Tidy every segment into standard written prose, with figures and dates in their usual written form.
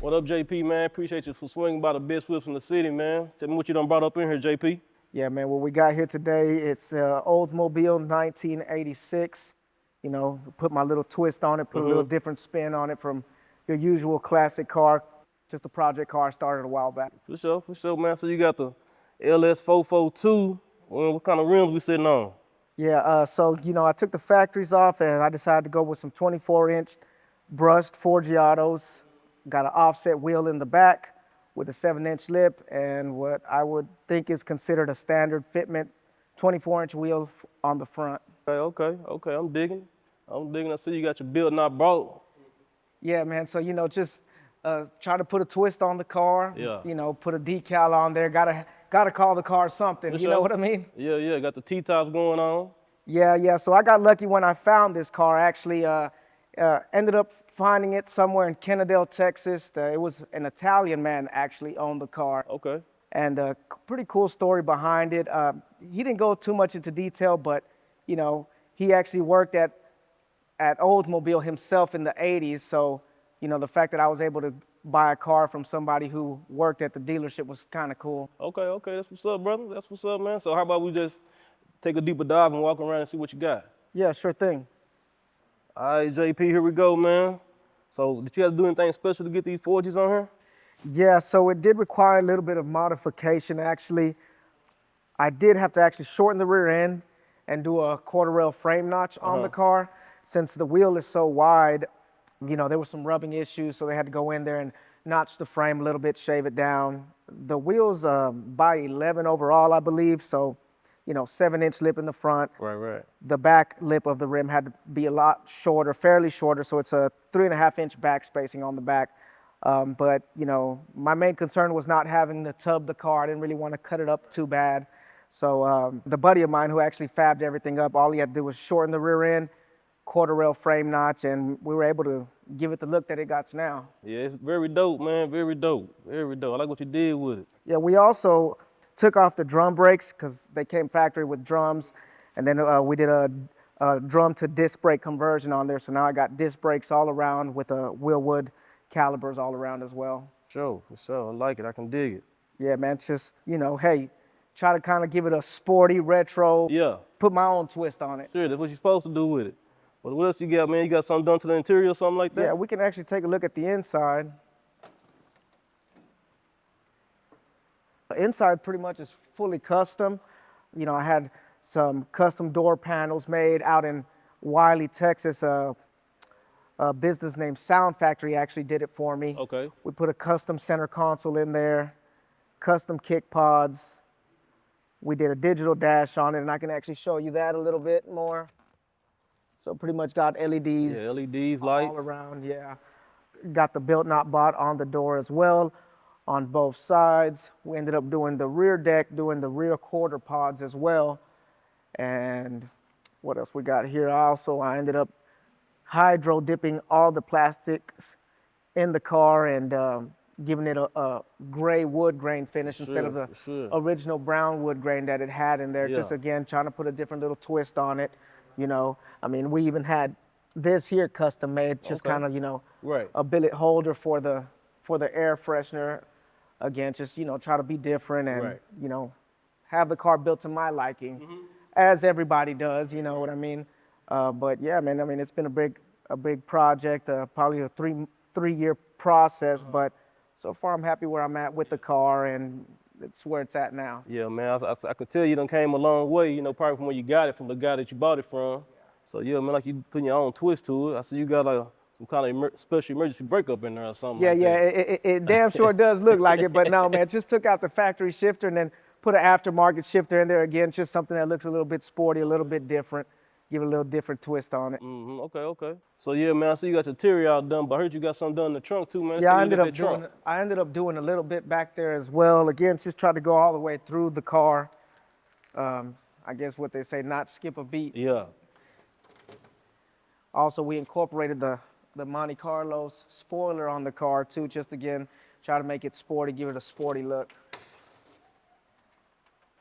What up, JP, man? Appreciate you for swinging by the best whips in the city, man. Tell me what you done brought up in here, JP. Yeah, man, what we got here today, it's Oldsmobile 1986. You know, put my little twist on it, put a little different spin on it from your usual classic car. Just a project car I started a while back. For sure, man. So you got the LS442. What kind of rims we sitting on? Yeah, I took the factories off and I decided to go with some 24-inch brushed Forgiatos. Got an offset wheel in the back with a 7-inch lip and what I would think is considered a standard fitment 24-inch wheel on the front. Okay. I'm digging. I see you got your build not brought. Yeah, man. So, just try to put a twist on the car. Yeah. Put a decal on there. Gotta call the car something. For You know what I mean? Yeah. Got the T-tops going on. Yeah. So I got lucky when I found this car. Actually, ended up finding it somewhere in Kennedale, Texas. It was an Italian man actually owned the car. Okay. And a pretty cool story behind it. He didn't go too much into detail, but he actually worked at Oldsmobile himself in the 80s. So, the fact that I was able to buy a car from somebody who worked at the dealership was kind of cool. Okay. That's what's up, brother. That's what's up, man. So how about we just take a deeper dive and walk around and see what you got? Yeah, sure thing. All right, JP, here we go, man. So did you have to do anything special to get these forges on here? Yeah, so it did require a little bit of modification, actually. I did have to actually shorten the rear end and do a quarter rail frame notch on the car. Since the wheel is so wide, there were some rubbing issues, so they had to go in there and notch the frame a little bit, shave it down. The wheel's by 11 overall, I believe, so 7-inch lip in the front. Right. The back lip of the rim had to be a lot shorter, fairly shorter, so it's a 3.5-inch back spacing on the back. But my main concern was not having to tub the car. I didn't really want to cut it up too bad. So the buddy of mine who actually fabbed everything up, all he had to do was shorten the rear end, quarter rail frame notch, and we were able to give it the look that it got now. Yeah, it's very dope, man. Very dope. I like what you did with it. Yeah, we also took off the drum brakes because they came factory with drums, and then we did a drum to disc brake conversion on there. So now I got disc brakes all around with wheel wood calipers all around as well. For sure. I like it. I can dig it. Yeah, man. Just hey, try to kind of give it a sporty retro. Yeah. Put my own twist on it. Sure, that's what you're supposed to do with it. But what else you got, man? You got something done to the interior or something like that? Yeah, we can actually take a look at the inside. The inside pretty much is fully custom. I had some custom door panels made out in Wiley, Texas. A business named Sound Factory actually did it for me. Okay. We put a custom center console in there, custom kick pods. We did a digital dash on it, and I can actually show you that a little bit more. So pretty much got LEDs. Yeah, LEDs, lights. All around, yeah. Got the built not bought on the door as well on both sides. We ended up doing the rear deck, doing the rear quarter pods as well. And what else we got here? I ended up hydro dipping all the plastics in the car and giving it a gray wood grain finish instead of the original brown wood grain that it had in there. Yeah. Just again, trying to put a different little twist on it. We even had this here custom made, just kind of, Right. a billet holder for the air freshener. Again, just, try to be different and, Right. Have the car built to my liking, as everybody does, you know what I mean? But yeah, man, it's been a big project, probably a three-year process, but so far I'm happy where I'm at with the car and it's where it's at now. Yeah, man, I could tell you done came a long way, probably from where you got it, from the guy that you bought it from. So yeah, man, like you putting your own twist to it. I see you got like some kind of special emergency breakup in there or something like that. It damn sure does look like it, but no, man, just took out the factory shifter and then put an aftermarket shifter in there again, just something that looks a little bit sporty, a little bit different. Give it a little different twist on it. Okay. So yeah, man, I see you got your interior all done, but I heard you got something done in the trunk too, man. Yeah, I ended up doing a little bit back there as well. Again, just try to go all the way through the car. I guess what they say, not skip a beat. Yeah. Also, we incorporated the Monte Carlos spoiler on the car too, just again, try to make it sporty, give it a sporty look.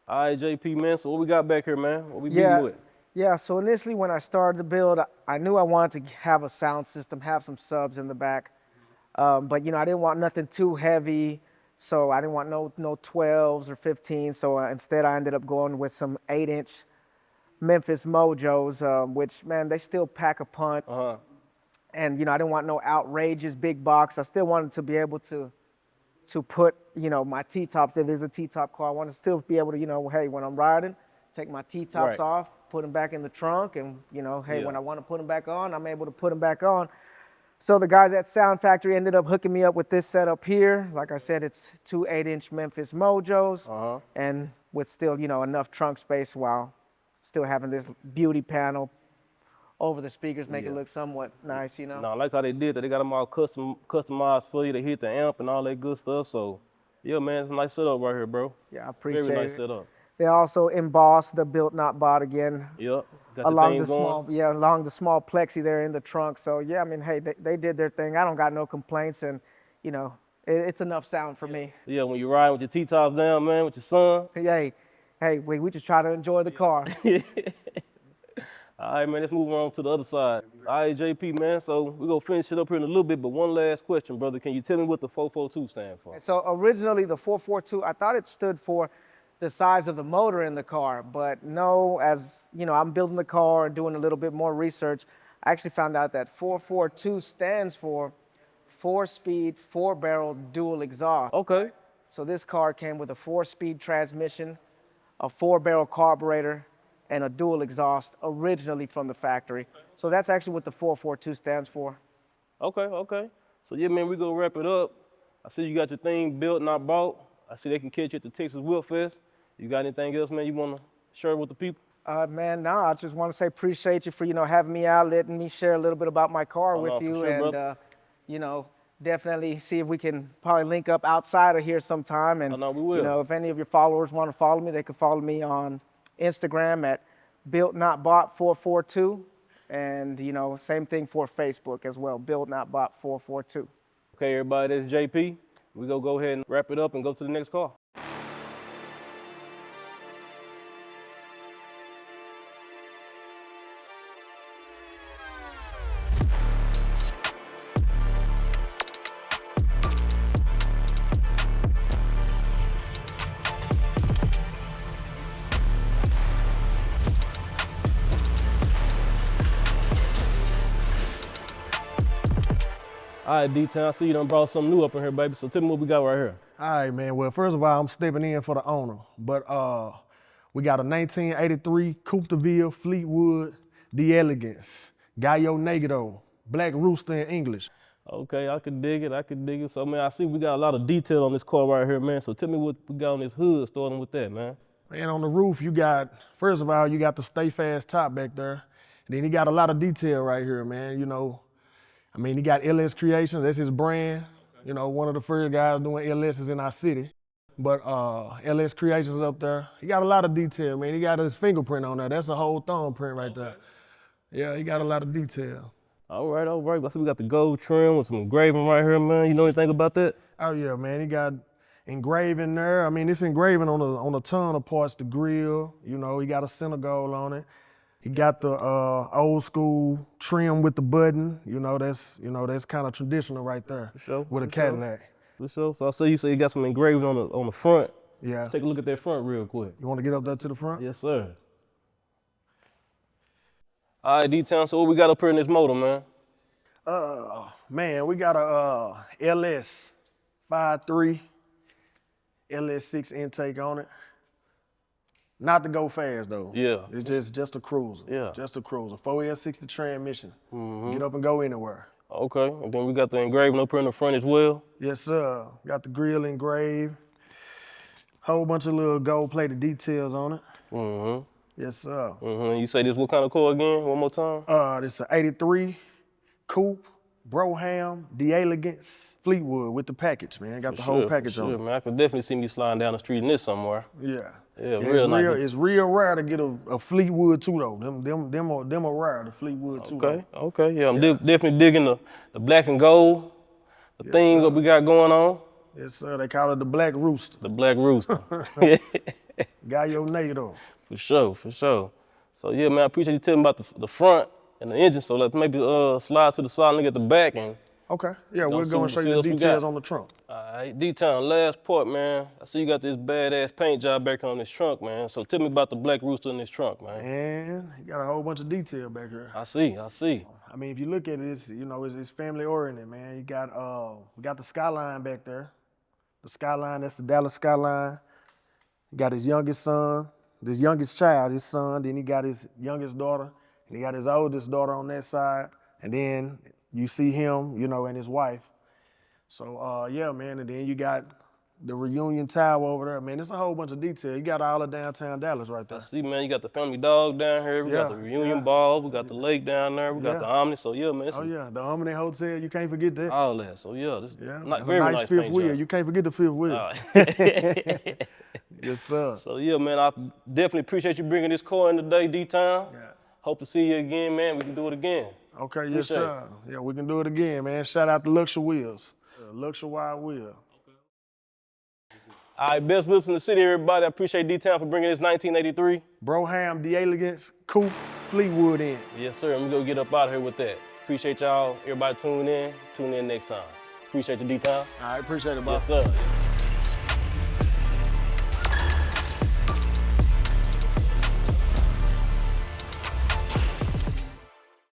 All right, JP, man, so what we got back here, man? What we beating with? Yeah, so initially when I started the build, I knew I wanted to have a sound system, have some subs in the back. But I didn't want nothing too heavy, so I didn't want no 12s or 15s. So instead, I ended up going with some 8-inch Memphis Mojos, which, man, they still pack a punch. And I didn't want no outrageous big box. I still wanted to be able to put my T-tops. If it is a T-top car, I want to still be able to hey, when I'm riding, take my T-tops off, put them back in the trunk, and hey, when I want to put them back on, I'm able to put them back on. So the guys at Sound Factory ended up hooking me up with this setup here. Like I said, it's two 8-inch Memphis Mojos, and with still enough trunk space while still having this beauty panel over the speakers, make it look somewhat nice, No, I like how they did that. They got them all customized for you. They hit the amp and all that good stuff. So, yeah, man, it's a nice setup right here, bro. Yeah, I appreciate it. Very nice setup. They also embossed the Built Not Bought again. Yep. Got along the small, along the small plexi there in the trunk. So yeah, I mean, hey, they did their thing. I don't got no complaints, and it's enough sound for me. Yeah, when you ride with your T-tops down, man, with your son. Hey, we just try to enjoy the car. All right, man, let's move on to the other side. All right, JP, man, so we're going to finish it up here in a little bit, but one last question, brother. Can you tell me what the 442 stands for? So originally the 442, I thought it stood for the size of the motor in the car, but no, as I'm building the car and doing a little bit more research, I actually found out that 442 stands for 4-speed, 4-barrel dual exhaust. Okay. So this car came with a 4-speed transmission, a 4-barrel carburetor, and a dual exhaust originally from the factory. So that's actually what the 442 stands for. Okay. So yeah, man, we're going to wrap it up. I see you got your thing built, not bought. I see they can catch you at the Texas Whip Fest. You got anything else, man, you want to share with the people? Man, no, I just want to say appreciate you for, having me out, letting me share a little bit about my car with you. Sure, and, definitely see if we can probably link up outside of here sometime. And, we will. If any of your followers want to follow me, they can follow me on Instagram at Built Not Bought 442. And, same thing for Facebook as well, Built Not Bought 442. Okay, everybody, that's JP. We're going to go ahead and wrap it up and go to the next car. All right, D-Town, I see you done brought something new up in here, baby. So tell me what we got right here. All right, man. Well, first of all, I'm stepping in for the owner. But we got a 1983 Coupe de Ville Fleetwood D'Elegance, Gallo Negro, Black Rooster in English. Okay, I can dig it. So, man, I see we got a lot of detail on this car right here, man. So tell me what we got on this hood, starting with that, man. And on the roof, you got, first of all, you got the Stay Fast top back there. And then you got a lot of detail right here, man. He got LS Creations, that's his brand. One of the first guys doing LSs in our city. But LS Creations up there, he got a lot of detail, man. He got his fingerprint on there. That's a whole thumbprint right there. Yeah, he got a lot of detail. All right. I see we got the gold trim with some engraving right here, man. You know anything about that? Oh yeah, man. He got engraving there. It's engraving on a ton of parts. The grill, he got a center goal on it. He got the old school trim with the button. That's kind of traditional right there. For sure. With a Cadillac. For sure. So I see you say you got some engraving on the front. Yeah. Let's take a look at that front real quick. You want to get up there to the front? Yes, sir. All right, D-Town, so what we got up here in this motor, man? Man, we got a LS 5.3, LS6 intake on it. Not to go fast though. Yeah. It's just a cruiser. Yeah. Just a cruiser. 4L60 transmission. Get up and go anywhere. Okay. And then we got the engraving up here in the front as well. Yes, sir. Got the grill engraved. Whole bunch of little gold-plated details on it. Yes, sir. You say this what kind of car again? One more time. This is an 83 Coupe Broham D'Elegance Fleetwood with the package, man. Got the whole package on it. Man, I can definitely see me sliding down the street in this somewhere. Yeah. Yeah, real nice. It's real rare to get a Fleetwood too though. Them are rare, the Fleetwood too. Okay. Yeah, I'm definitely digging the black and gold, the thing that we got going on. Yes, sir. They call it the Black Rooster. The Black Rooster. Gallo Negro. For sure. So yeah, man, I appreciate you telling me about the front and the engine. So let's maybe slide to the side and look at the back and Okay. Yeah, Gonna we'll go and see show you what the we details got. on the trunk. All right, D-Town, last part, man. I see you got this badass paint job back on this trunk, man. So tell me about the black rooster in this trunk, man. And you got a whole bunch of detail back here. I see. I mean, if you look at it, it's family oriented, man. You got we got the skyline back there. The skyline, that's the Dallas skyline. You got his youngest son, his youngest child, his son. Then he got his youngest daughter, and he got his oldest daughter on that side. And then you see him, and his wife. So yeah, man. And then you got the reunion tower over there. Man, it's a whole bunch of detail. You got all of downtown Dallas right there. I see, man. You got the family dog down here. We got the reunion ball. We got the lake down there. We got the Omni. So yeah, man. Oh yeah, the Omni Hotel. You can't forget that. All that. So yeah, this And very a nice fifth paint wheel. job. You can't forget the fifth wheel. All right. Yes, sir. So yeah, man. I definitely appreciate you bringing this car in today, D-Town. Yeah. Hope to see you again, man. We can do it again. Okay, yes, Appreciate sir. Yeah, we can do it again, man. Shout out to Luxury Wheels. Luxury Wide Wheel. All right, best whips in the city, everybody. I appreciate D-Town for bringing this 1983. Broham, the Elegance, Coupe, Fleetwood in. Yes, sir. I'm going to go get up out of here with that. Appreciate y'all. Everybody tuning in. Tune in next time. Appreciate you, D-Town. All right, appreciate it, boss. Yes, sir.